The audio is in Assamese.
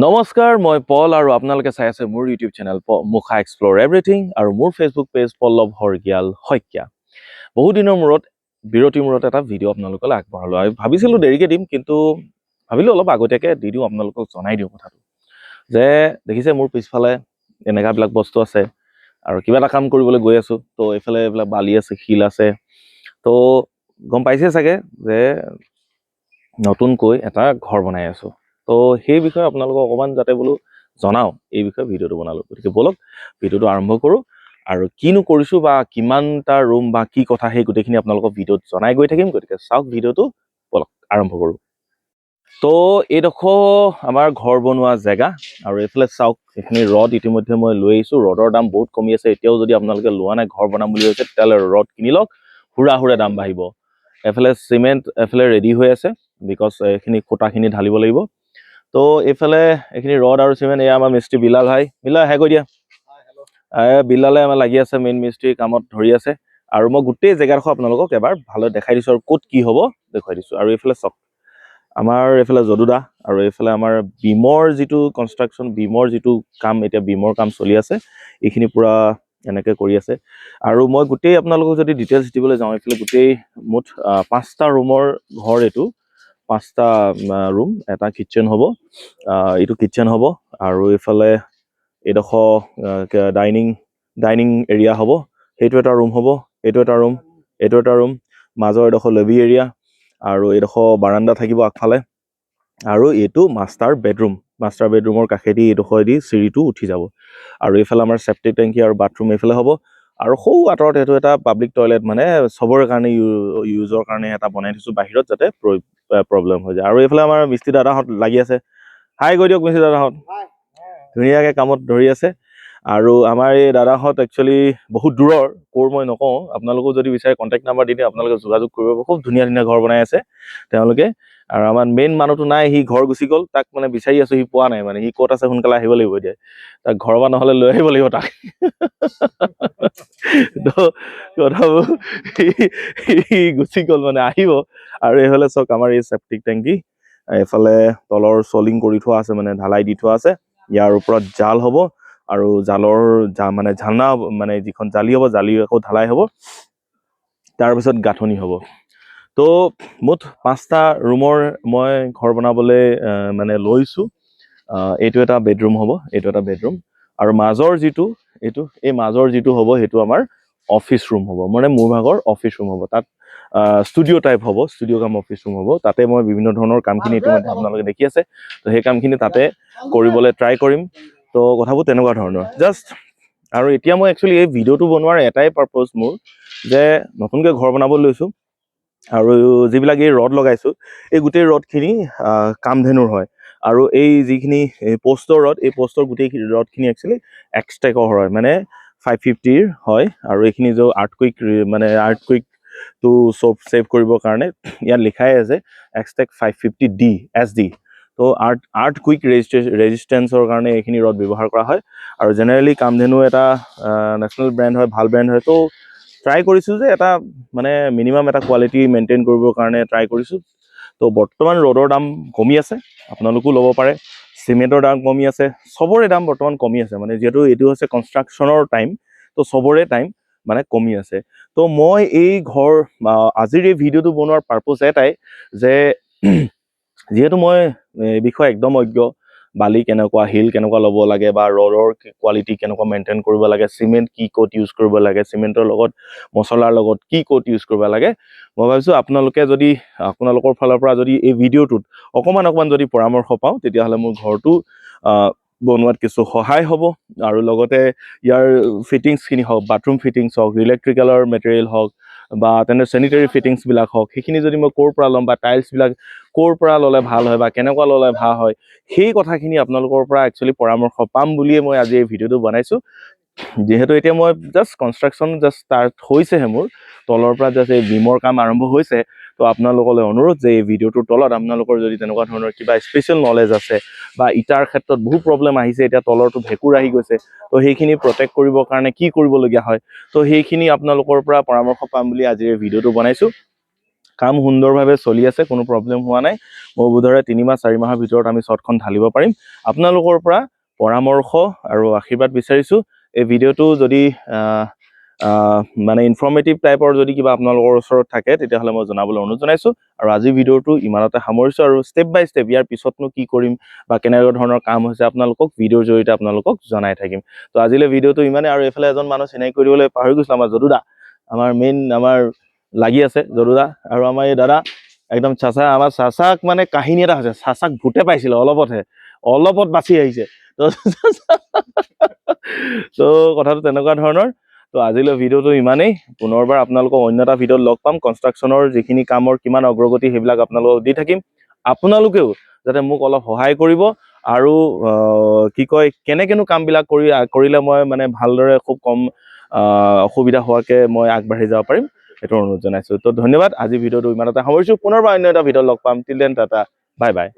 নমস্কাৰ, মই পল আৰু আপোনালোকে চাই আছে মোৰ ইউটিউব চেনেল মুখা এক্সপ্ল'ৰ এভৰিথিং আৰু মোৰ ফেচবুক পেজ পল্লৱ হৰগিয়াল শইকীয়া। বহু দিনৰ বিৰতিৰ মূৰত এটা ভিডিঅ' আপোনালোকলৈ আগবঢ়ালোঁ। আমি ভাবিছিলোঁ দেৰিকৈ দিম, কিন্তু ভাবিলোঁ অলপ আগতীয়াকৈ দি দিওঁ, আপোনালোকক জনাই দিওঁ কথাটো যে দেখিছে মোৰ পিছফালে এনেকুৱাবিলাক বস্তু আছে আৰু কিবা এটা কাম কৰিবলৈ গৈ আছোঁ। তো এইফালে এইবিলাক বালি আছে, শিল আছে। তো গম পাইছে চাগে যে নতুনকৈ এটা ঘৰ বনাই আছোঁ। তো সেই বিষয়ে আপোনালোকক অকণমান যাতে বোলো জনাওঁ, এই বিষয়ে ভিডিঅ'টো বনালোঁ। গতিকে ব'লক ভিডিঅ'টো আৰম্ভ কৰোঁ আৰু কিনো কৰিছোঁ বা কিমানটা ৰুম বা কি কথা সেই গোটেইখিনি আপোনালোকক ভিডিঅ'ত জনাই গৈ থাকিম। গতিকে চাওক ভিডিঅ'টো, ব'লক আৰম্ভ কৰোঁ। তো এইডোখৰ আমাৰ ঘৰ বনোৱা জেগা আৰু এইফালে চাওক এইখিনি ৰড ইতিমধ্যে মই লৈ আহিছোঁ। ৰডৰ দাম বহুত কমি আছে। এতিয়াও যদি আপোনালোকে লোৱা নাই, ঘৰ বনাম বুলি ভাবিছে, তেতিয়াহ'লে ৰড কিনি লওক, হুৰা দাম বাঢ়িব। এফালে চিমেণ্ট এফালে ৰেডি হৈ আছে, বিকজ এইখিনি খুঁটাখিনি ঢালিব লাগিব। তো এইফালে এইখিনি ৰড আৰু চিমেণ্ট, এয়া আমাৰ মিস্ত্ৰী বিলাল ভাই। বিলাল হে কৈ দিয়া। বিলালে আমাৰ লাগি আছে, মেইন মিস্ত্ৰী কামত ধৰি আছে। আৰু মই গোটেই জেগাডোখৰ আপোনালোকক এবাৰ ভালদৰে দেখাই দিছোঁ আৰু ক'ত কি হ'ব দেখুৱাই দিছোঁ। আৰু এইফালে চাওক আমাৰ এইফালে যদুদা আৰু এইফালে আমাৰ বিমৰ যিটো কনষ্ট্ৰাকশ্যন, বিমৰ যিটো কাম, এতিয়া বিমৰ কাম চলি আছে, এইখিনি পূৰা এনেকৈ কৰি আছে। আৰু মই গোটেই আপোনালোকক যদি ডিটেইলছ দিবলৈ যাওঁ, এইফালে গোটেই মুঠ 5টা ৰুমৰ ঘৰ এইটো। 5টা ৰুম, এটা কিটচেন হ'ব, এইটো কিটচেন হ'ব। আৰু এইফালে এইডোখৰ ডাইনিং এৰিয়া হ'ব, সেইটো এটা ৰুম হ'ব, এইটো এটা ৰুম, এইটো এটা ৰুম, মাজৰ এডোখৰ লবি এৰিয়া, আৰু এইডোখৰ বাৰাণ্ডা থাকিব আগফালে। আৰু এইটো মাষ্টাৰ বেডৰুমৰ কাষেদি এইডোখৰেদি চিৰিটো উঠি যাব। আৰু এইফালে আমাৰ চেপ্টিক টেংকি আৰু বাথৰুম এইফালে হ'ব। আৰু সৌ আঁতৰত এইটো এটা পাব্লিক টয়লেট, মানে চবৰে কাৰণে ইউজৰ কাৰণে এটা বনাই থৈছোঁ বাহিৰত, যাতে প্ৰব্লেম হৈ যায়। আৰু এইফালে আমাৰ মিস্ত্ৰী দাদাহঁত লাগি আছে। হাই কৈ দিয়ক মিস্ত্ৰী দাদাহঁত, ধুনীয়াকৈ কামত ধৰি আছে। আৰু আমাৰ এই দাদাহঁত একচুৱেলি বহুত দূৰৰ, ক'ৰ মই নকওঁ, আপোনালোকেও যদি বিচাৰে কণ্টেক্ট নাম্বাৰ দি দিওঁ, আপোনালোকে যোগাযোগ কৰিব। খুব ধুনীয়া ঘৰ বনাই আছে তেওঁলোকে। আৰু আমাৰ মেইন মানুহটো নাই, সি ঘৰ গুচি গ'ল। তাক মানে বিচাৰি আছোঁ, সি পোৱা নাই, মানে সি ক'ত আছে সোনকালে আহিব লাগিব এতিয়া। তাক ঘৰৰ পৰা নহ'লে লৈ আহিব লাগিব তাক। তো কথাবোৰ সি গুচি গ'ল, মানে আহিব। আৰু এইফালে চাওক আমাৰ এই চেপ্টিক টেংকি, এইফালে তলৰ চলিং কৰি থোৱা আছে, মানে ঢালাই দি থোৱা আছে। ইয়াৰ ওপৰত জাল হ'ব, আৰু জালৰ মানে ঝালনা, মানে যিখন জালি হ'ব, জালি আকৌ ঢালাই হ'ব, তাৰপিছত গাঁথনি হ'ব। তো মুঠ 5টা ৰুমৰ মই ঘৰ বনাবলৈ মানে লৈছোঁ। এইটো এটা বেডৰুম হ'ব, এইটো এটা বেডৰুম। আৰু মাজৰ যিটো হ'ব, সেইটো আমাৰ অফিচ ৰুম হ'ব, মানে মোৰ ভাগৰ অফিচ ৰুম হ'ব। তাত ষ্টুডিঅ' টাইপ হ'ব, ষ্টুডিঅ' কাম অফিচ ৰুম হ'ব। তাতে মই বিভিন্ন ধৰণৰ কামখিনি ইতিমধ্যে আপোনালোকে দেখি আছে। তো সেই কামখিনি তাতে কৰিবলৈ ট্ৰাই কৰিম। তো কথাবোৰ তেনেকুৱা ধৰণৰ জাষ্ট। আৰু এতিয়া মই একচুৱেলি এই ভিডিঅ'টো বনোৱাৰ এটাই পাৰপজ মোৰ, যে নতুনকৈ ঘৰ বনাব লৈছোঁ, আৰু যিবিলাক এই ৰড লগাইছোঁ, এই গোটেই ৰডখিনি কামধেনুৰ হয়। আৰু এই যিখিনি প'ষ্টৰ ৰড, এই প'ষ্টৰ গোটেই ৰডখিনি একচুৱেলি এক্সট্ৰেকৰ হয়, মানে 550 হয়। আৰু এইখিনি আৰ্থকুইকটো ছেভ কৰিবৰ কাৰণে ইয়াত লিখাই আছে এক্সট্ৰেক 550D SD। তো আৰ্থকুইক ৰেজিষ্টেঞ্চৰ কাৰণে এইখিনি ৰড ব্যৱহাৰ কৰা হয়। আৰু জেনেৰেলি কামধেনু এটা নেশ্যনেল ব্ৰেণ্ড হয়, ভাল ব্ৰেণ্ড হয়। তো ট্ৰাই কৰিছোঁ যে এটা মানে মিনিমাম এটা কোৱালিটি মেইনটেইন কৰিবৰ কাৰণে ট্ৰাই কৰিছোঁ। তো বৰ্তমান ৰডৰ দাম কমি আছে, আপোনালোকেও ল'ব পাৰে। চিমেণ্টৰ দাম কমি আছে, চবৰে দাম বৰ্তমান কমি আছে, মানে যিহেতু এইটো হৈছে কনষ্ট্ৰাকশ্যনৰ টাইম। তো চবৰে টাইম মানে কমি আছে। তো মই এই আজিৰ এই ভিডিঅ'টো বনোৱাৰ পাৰপজ এটাই, যে যিহেতু মই এই বিষয়ে একদম অজ্ঞ, বালি কেনেকুৱা, শিল কেনেকুৱা ল'ব লাগে, বা ৰডৰ কোৱালিটি কেনেকুৱা মেইনটেইন কৰিব লাগে, চিমেণ্ট কি ক'ত ইউজ কৰিব লাগে, চিমেণ্টৰ লগত মছলাৰ লগত কি ক'ত ইউজ কৰিব লাগে, মই ভাবিছোঁ আপোনালোকৰ ফালৰ পৰা যদি এই ভিডিঅ'টোত অকণমান যদি পৰামৰ্শ পাওঁ, তেতিয়াহ'লে মোৰ ঘৰটো বনোৱাত কিছু সহায় হ'ব। আৰু লগতে ইয়াৰ ফিটিংছখিনি হওক, বাথৰুম ফিটিংছ হওক, ইলেক্ট্ৰিকেলৰ মেটেৰিয়েল হওক, বা তেনে চেনিটেৰী ফিটিংছবিলাক হওক, সেইখিনি যদি মই ক'ৰ পৰা ল'ম, বা টাইলছবিলাক ক'ৰ পৰা ল'লে ভাল হয়, বা কেনেকুৱা ল'লে ভাল হয়, সেই কথাখিনি আপোনালোকৰ পৰা একচুৱেলি পৰামৰ্শ পাম বুলিয়ে মই আজি এই ভিডিঅ'টো বনাইছোঁ। যিহেতু এতিয়া মই কনষ্ট্ৰাকশ্যন ষ্টাৰ্ট হৈছেহে, মোৰ তলৰ পৰা এই বিমৰ কাম আৰম্ভ হৈছে। তো আপোনালোকলৈ অনুৰোধ যে এই ভিডিঅ'টোৰ তলত আপোনালোকৰ যদি তেনেকুৱা ধৰণৰ কিবা স্পেচিয়েল নলেজ আছে, বা ইটাৰ ক্ষেত্ৰত বহু প্ৰব্লেম আহিছে, এতিয়া তলৰটো ভেঁকুৰ আহি গৈছে, তো সেইখিনি প্ৰটেক্ট কৰিবৰ কাৰণে কি কৰিবলগীয়া হয়, তো সেইখিনি আপোনালোকৰ পৰা পৰামৰ্শ পাম বুলি আজি এই ভিডিঅ'টো বনাইছোঁ। কাম সুন্দৰভাৱে চলি আছে, কোনো প্ৰব্লেম হোৱা নাই। মই বোধৰে 3 মাহ 4 মাহৰ ভিতৰত আমি ছটখন ঢালিব পাৰিম। আপোনালোকৰ পৰা পৰামৰ্শ আৰু আশীৰ্বাদ বিচাৰিছোঁ। এই ভিডিঅ'টো যদি মানে ইনফৰ্মেটিভ টাইপৰ যদি কিবা আপোনালোকৰ ওচৰত থাকে তেতিয়াহ'লে মই জনাবলৈ অনুৰোধ জনাইছোঁ। আৰু আজি ভিডিঅ'টো ইমানতে সামৰিছোঁ, আৰু ষ্টেপ বাই ষ্টেপ ইয়াৰ পিছতনো কি কৰিম বা কেনেকুৱা ধৰণৰ কাম হৈছে আপোনালোকক ভিডিঅ'ৰ জৰিয়তে আপোনালোকক জনাই থাকিম। তো আজিলৈ ভিডিঅ'টো ইমানেই। আৰু এইফালে এজন মানুহ চিনাকি কৰি দিবলৈ পাহৰি গৈছিলোঁ, আমাৰ যদুদা, আমাৰ লাগি আছে যদুদা। আৰু আমাৰ এই দাদা একদম চাচা, আমাৰ চাচাক মানে কাহিনী এটা হৈছে, চাচাক ভূতে পাইছিলে অলপত বাচি আহিছে। তো কথাটো তেনেকুৱা ধৰণৰ। তো আজিলৈ ভিডিঅ'টো ইমানেই। পুনৰবাৰ আপোনালোকক অন্য এটা ভিডিঅ'ত লগ পাম। কনষ্ট্ৰাকশ্যনৰ যিখিনি কামৰ কিমান অগ্ৰগতি সেইবিলাক আপোনালোকক দি থাকিম। আপোনালোকেও যাতে মোক অলপ সহায় কৰিব, আৰু কি কয় কেনেকেনো কামবিলাক কৰিলে মই মানে ভালদৰে খুব কম অসুবিধা হোৱাকৈ মই আগবাঢ়ি যাব পাৰিম, সেইটো অনুৰোধ জনাইছোঁ। তো ধন্যবাদ। আজি ভিডিঅ'টো ইমানতে সামৰিছোঁ। পুনৰবাৰ অন্য এটা ভিডিঅ'ত লগ পাম। Till then Tata, bye bye.